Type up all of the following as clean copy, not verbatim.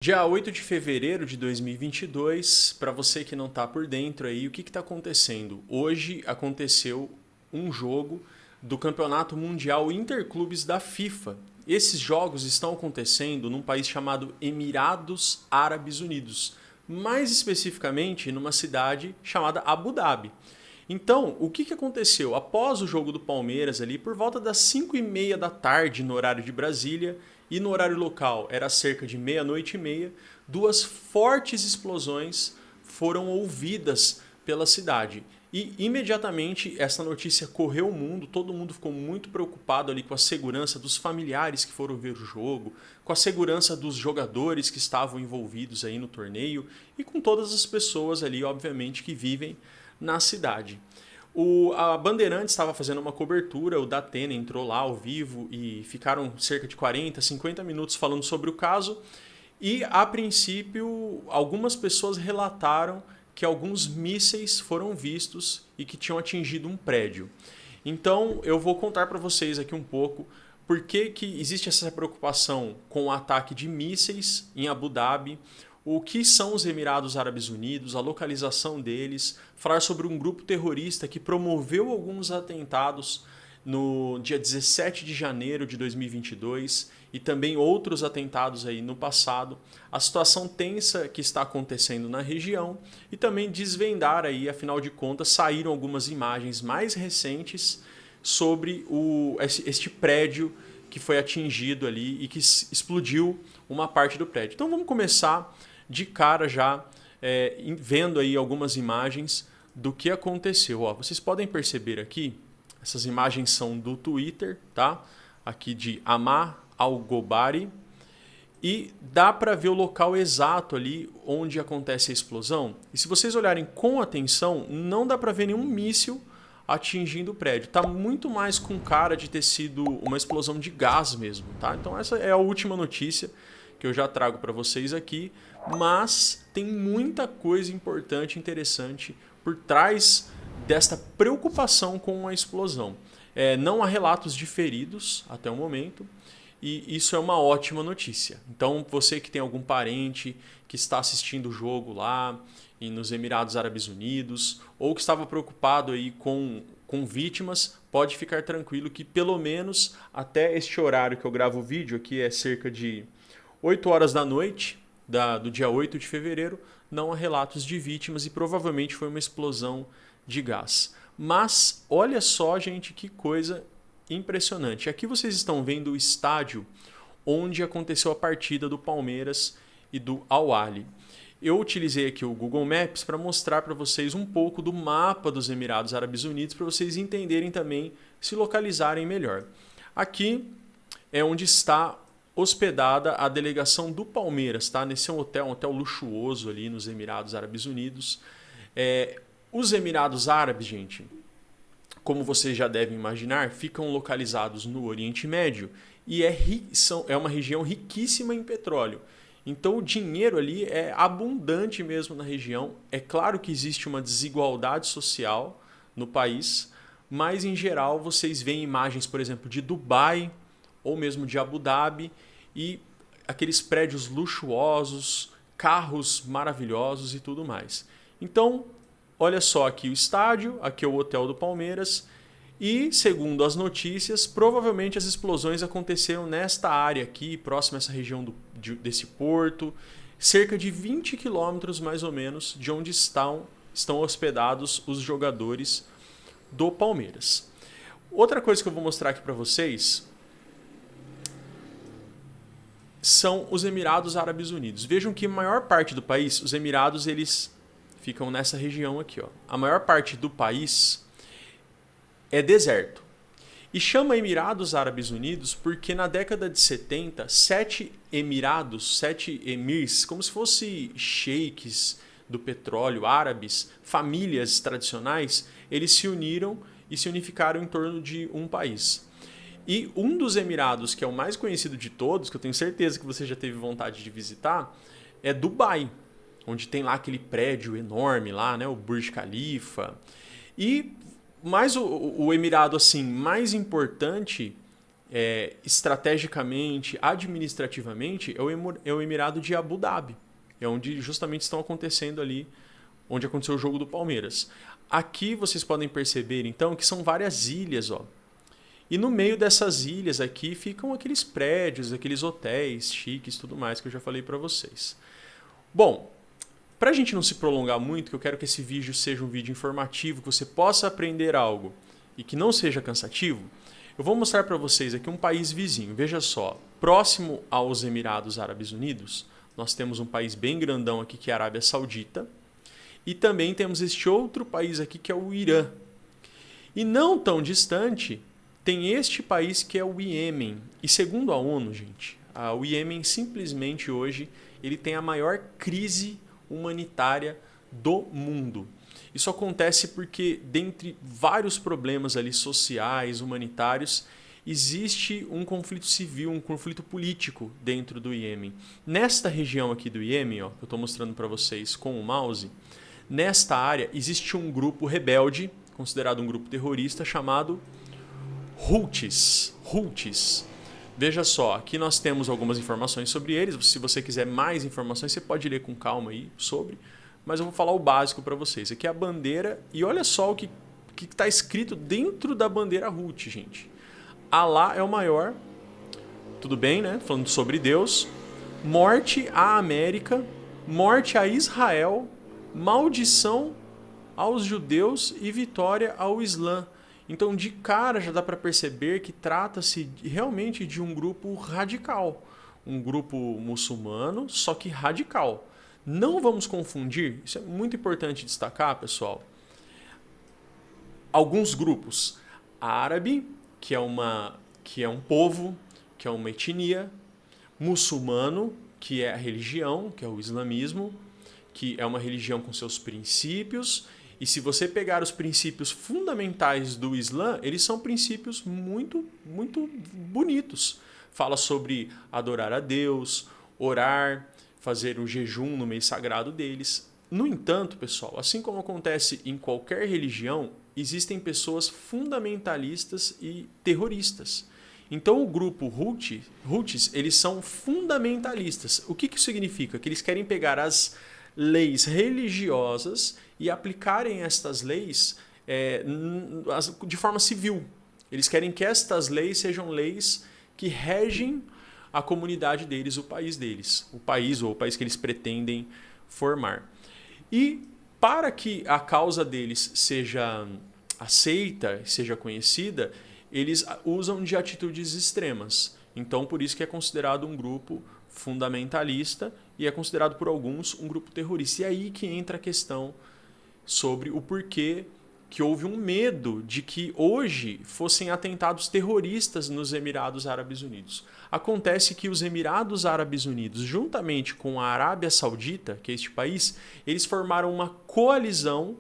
Dia 8 de fevereiro de 2022, para você que não está por dentro aí, o que está acontecendo? Hoje aconteceu um jogo do Campeonato Mundial Interclubes da FIFA. Esses jogos estão acontecendo num país chamado Emirados Árabes Unidos, mais especificamente numa cidade chamada Abu Dhabi. Então, o que aconteceu? Após o jogo do Palmeiras ali, por volta das 5h30 da tarde no horário de Brasília, e no horário local era cerca de meia-noite e meia, duas fortes explosões foram ouvidas pela cidade. E imediatamente essa notícia correu o mundo, todo mundo ficou muito preocupado ali com a segurança dos familiares que foram ver o jogo, com a segurança dos jogadores que estavam envolvidos aí no torneio e com todas as pessoas ali, obviamente, que vivem na cidade. A Bandeirantes estava fazendo uma cobertura, o Datena entrou lá ao vivo e ficaram cerca de 40, 50 minutos falando sobre o caso. E, a princípio, algumas pessoas relataram que alguns mísseis foram vistos e que tinham atingido um prédio. Então, eu vou contar para vocês aqui um pouco por que existe essa preocupação com o ataque de mísseis em Abu Dhabi, o que são os Emirados Árabes Unidos, a localização deles, falar sobre um grupo terrorista que promoveu alguns atentados no dia 17 de janeiro de 2022 e também outros atentados aí no passado, a situação tensa que está acontecendo na região e também desvendar aí, afinal de contas, saíram algumas imagens mais recentes sobre este prédio que foi atingido ali e que explodiu uma parte do prédio. Então vamos começar de cara já vendo aí algumas imagens do que aconteceu. Ó, vocês podem perceber aqui, essas imagens são do Twitter, tá? Aqui de Amar Al-Gobari. E dá para ver o local exato ali onde acontece a explosão. E se vocês olharem com atenção, não dá para ver nenhum míssil atingindo o prédio. Está muito mais com cara de ter sido uma explosão de gás mesmo, tá? Então essa é a última notícia que eu já trago para vocês aqui, mas tem muita coisa importante e interessante por trás desta preocupação com a explosão. Não há relatos de feridos até o momento, e isso é uma ótima notícia. Então, você que tem algum parente que está assistindo o jogo lá e nos Emirados Árabes Unidos, ou que estava preocupado aí com vítimas, pode ficar tranquilo que pelo menos até este horário que eu gravo o vídeo, aqui é cerca de 8 horas da noite do dia 8 de fevereiro, não há relatos de vítimas e provavelmente foi uma explosão de gás. Mas olha só, gente, que coisa impressionante. Aqui vocês estão vendo o estádio onde aconteceu a partida do Palmeiras e do Al-Ahly. Eu utilizei aqui o Google Maps para mostrar para vocês um pouco do mapa dos Emirados Árabes Unidos para vocês entenderem também, se localizarem melhor. Aqui é onde está hospedada a delegação do Palmeiras, tá? Nesse é um hotel luxuoso ali nos Emirados Árabes Unidos. Os Emirados Árabes, gente, como vocês já devem imaginar, ficam localizados no Oriente Médio e é uma região riquíssima em petróleo. Então o dinheiro ali é abundante mesmo na região. É claro que existe uma desigualdade social no país, mas em geral vocês veem imagens, por exemplo, de Dubai ou mesmo de Abu Dhabi e aqueles prédios luxuosos, carros maravilhosos e tudo mais. Então, olha só aqui o estádio, aqui é o hotel do Palmeiras e, segundo as notícias, provavelmente as explosões aconteceram nesta área aqui, próxima a essa região desse porto, cerca de 20 quilômetros mais ou menos de onde estão hospedados os jogadores do Palmeiras. Outra coisa que eu vou mostrar aqui para vocês são os Emirados Árabes Unidos. Vejam que a maior parte do país, os Emirados, eles ficam nessa região aqui, ó. A maior parte do país é deserto. E chama Emirados Árabes Unidos porque na década de 70, 7 emirados, 7 emirs, como se fossem sheiks do petróleo, árabes, famílias tradicionais, eles se uniram e se unificaram em torno de um país. E um dos Emirados, que é o mais conhecido de todos, que eu tenho certeza que você já teve vontade de visitar, é Dubai, onde tem lá aquele prédio enorme lá, né, o Burj Khalifa. E mais o Emirado assim mais importante estrategicamente, administrativamente, é o Emirado de Abu Dhabi. É onde justamente estão acontecendo ali, onde aconteceu o jogo do Palmeiras. Aqui vocês podem perceber, então, que são várias ilhas, ó. E no meio dessas ilhas aqui ficam aqueles prédios, aqueles hotéis chiques e tudo mais que eu já falei para vocês. Bom, para a gente não se prolongar muito, que eu quero que esse vídeo seja um vídeo informativo, que você possa aprender algo e que não seja cansativo, eu vou mostrar para vocês aqui um país vizinho. Veja só, próximo aos Emirados Árabes Unidos, nós temos um país bem grandão aqui que é a Arábia Saudita. E também temos este outro país aqui que é o Irã. E não tão distante, tem este país que é o Iêmen. E segundo a ONU, gente, o Iêmen simplesmente hoje ele tem a maior crise humanitária do mundo. Isso acontece porque, dentre vários problemas ali sociais, humanitários, existe um conflito civil, um conflito político dentro do Iêmen. Nesta região aqui do Iêmen, ó, que eu estou mostrando para vocês com o mouse, nesta área existe um grupo rebelde, considerado um grupo terrorista, chamado Houthis. Veja só, aqui nós temos algumas informações sobre eles. Se você quiser mais informações, você pode ler com calma aí sobre. Mas eu vou falar o básico para vocês. Aqui é a bandeira e olha só o que está escrito dentro da bandeira Houthi, gente. Alá é o maior, tudo bem, né? Falando sobre Deus. Morte à América, morte a Israel, maldição aos judeus e vitória ao Islã. Então, de cara, já dá para perceber que trata-se realmente de um grupo radical. Um grupo muçulmano, só que radical. Não vamos confundir, isso é muito importante destacar, pessoal, alguns grupos. Árabe, que é um povo, que é uma etnia. Muçulmano, que é a religião, que é o islamismo, que é uma religião com seus princípios. E se você pegar os princípios fundamentais do Islã, eles são princípios muito, muito bonitos. Fala sobre adorar a Deus, orar, fazer o jejum no mês sagrado deles. No entanto, pessoal, assim como acontece em qualquer religião, existem pessoas fundamentalistas e terroristas. Então o grupo Houthis, eles são fundamentalistas. O que isso significa? Que eles querem pegar as leis religiosas e aplicarem estas leis de forma civil. Eles querem que estas leis sejam leis que regem a comunidade deles, o país deles. O país ou o país que eles pretendem formar. E para que a causa deles seja aceita, seja conhecida, eles usam de atitudes extremas. Então, por isso que é considerado um grupo fundamentalista e é considerado por alguns um grupo terrorista. E aí que entra a questão sobre o porquê que houve um medo de que hoje fossem atentados terroristas nos Emirados Árabes Unidos. Acontece que os Emirados Árabes Unidos, juntamente com a Arábia Saudita, que é este país, eles formaram uma coalizão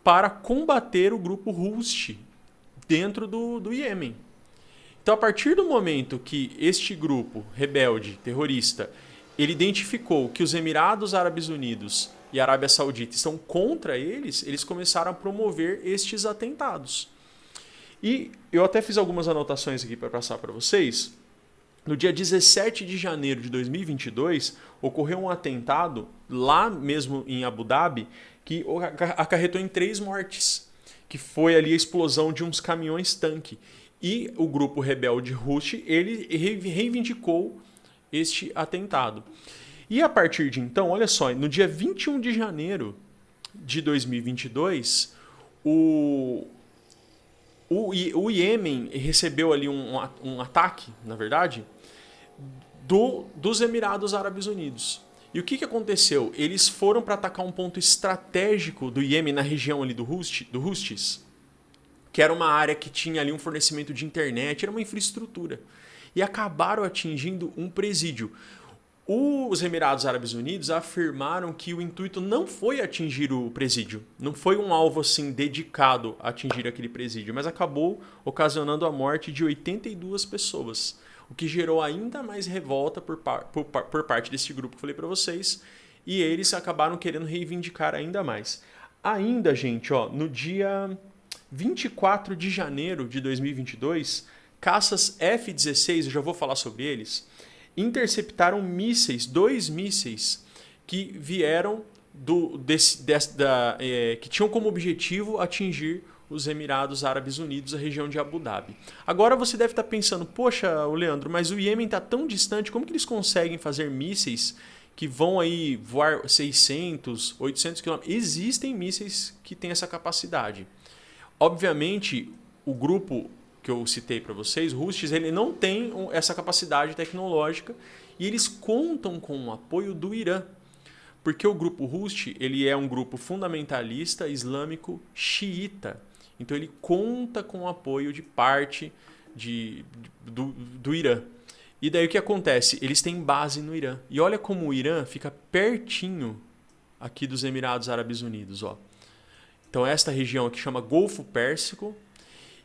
para combater o grupo Houthi dentro do Iêmen. Então, a partir do momento que este grupo rebelde, terrorista, ele identificou que os Emirados Árabes Unidos e a Arábia Saudita estão contra eles, eles começaram a promover estes atentados. E eu até fiz algumas anotações aqui para passar para vocês. No dia 17 de janeiro de 2022, ocorreu um atentado lá mesmo em Abu Dhabi que acarretou em 3 mortes, que foi ali a explosão de uns caminhões-tanque. E o grupo rebelde Houthi, ele reivindicou este atentado. E a partir de então, olha só, no dia 21 de janeiro de 2022, o Iêmen recebeu ali um ataque, na verdade, dos Emirados Árabes Unidos. E o que aconteceu? Eles foram para atacar um ponto estratégico do Iêmen, na região ali do Houthis, que era uma área que tinha ali um fornecimento de internet, era uma infraestrutura. E acabaram atingindo um presídio. Os Emirados Árabes Unidos afirmaram que o intuito não foi atingir o presídio. Não foi um alvo assim dedicado a atingir aquele presídio, mas acabou ocasionando a morte de 82 pessoas. O que gerou ainda mais revolta por parte desse grupo que eu falei para vocês. E eles acabaram querendo reivindicar ainda mais. Ainda, gente, ó, no dia 24 de janeiro de 2022, caças F-16, eu já vou falar sobre eles, interceptaram mísseis, 2 mísseis que vieram que tinham como objetivo atingir os Emirados Árabes Unidos, a região de Abu Dhabi. Agora você deve estar pensando, poxa, Leandro, mas o Iêmen está tão distante, como que eles conseguem fazer mísseis que vão aí voar 600, 800 quilômetros? Existem mísseis que têm essa capacidade. Obviamente, o grupo que eu citei para vocês, o Houthis, ele não tem essa capacidade tecnológica e eles contam com o apoio do Irã. Porque o grupo Houthi, ele é um grupo fundamentalista islâmico xiita. Então ele conta com o apoio de parte do Irã. E daí o que acontece? Eles têm base no Irã. E olha como o Irã fica pertinho aqui dos Emirados Árabes Unidos. Ó. Então esta região aqui chama Golfo Pérsico.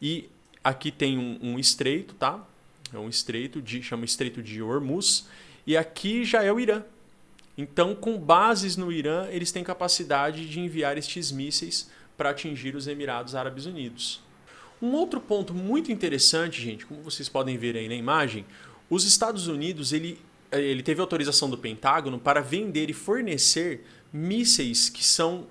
E aqui tem um estreito, tá? É um estreito, chama Estreito de Hormuz. E aqui já é o Irã. Então, com bases no Irã, eles têm capacidade de enviar estes mísseis para atingir os Emirados Árabes Unidos. Um outro ponto muito interessante, gente, como vocês podem ver aí na imagem, os Estados Unidos ele teve autorização do Pentágono para vender e fornecer mísseis que são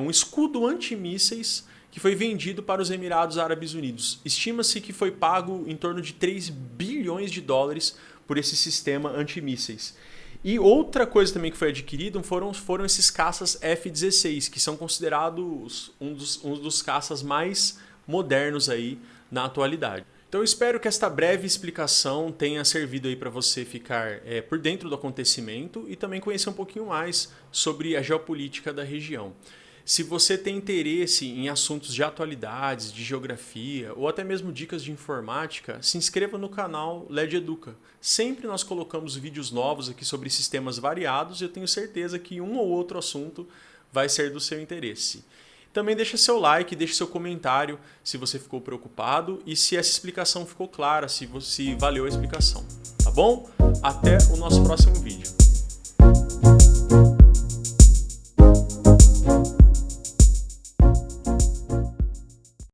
um escudo antimísseis que foi vendido para os Emirados Árabes Unidos. Estima-se que foi pago em torno de 3 bilhões de dólares por esse sistema antimísseis. E outra coisa também que foi adquirido foram esses caças F-16, que são considerados um dos caças mais modernos aí na atualidade. Então eu espero que esta breve explicação tenha servido aí para você ficar por dentro do acontecimento e também conhecer um pouquinho mais sobre a geopolítica da região. Se você tem interesse em assuntos de atualidades, de geografia ou até mesmo dicas de informática, se inscreva no canal LED Educa. Sempre nós colocamos vídeos novos aqui sobre sistemas variados e eu tenho certeza que um ou outro assunto vai ser do seu interesse. Também deixa seu like, deixa seu comentário se você ficou preocupado e se essa explicação ficou clara, se valeu a explicação. Tá bom? Até o nosso próximo vídeo.